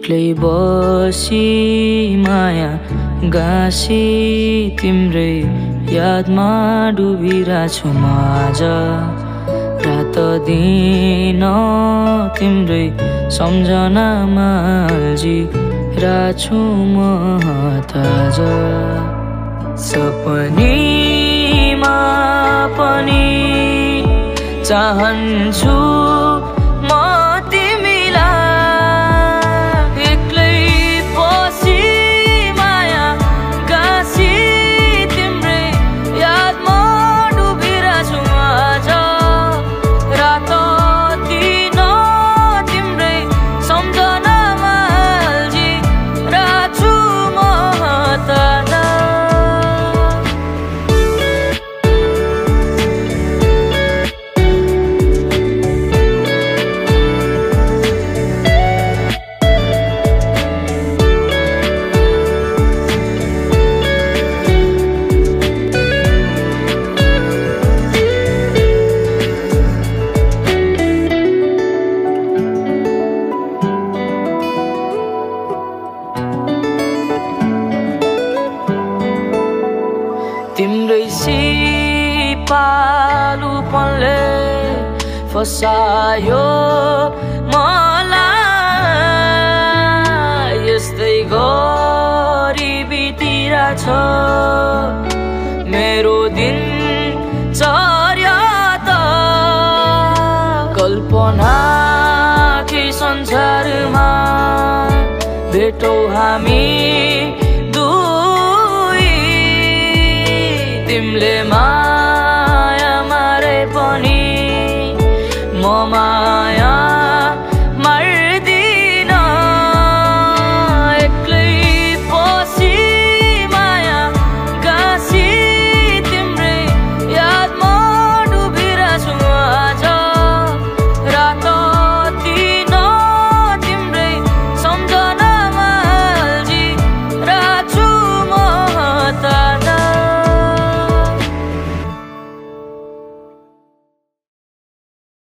एक्लै बसी माया गाँसी तिम्रै यादमा डुबिरहेछु म आज रात दिन तिम्रै सम्झनामा अल्झिरहेछु म ताज सपनीमा पनि चाहन्छु म तिमीलाई एक्लै बसी माया गाँसी तिम्रै यादमा डुबिरहेछु म आज रात दिन तिम्रै सम्झनामा अल्झिरहेछु म ताजा तिम्रै सिपालुपनले फसायो मलाई यस्तै गरी बितिरहेछ मेरो दिन चर्या त कल्पना के संसारमा भेटौँ हामी तिमीले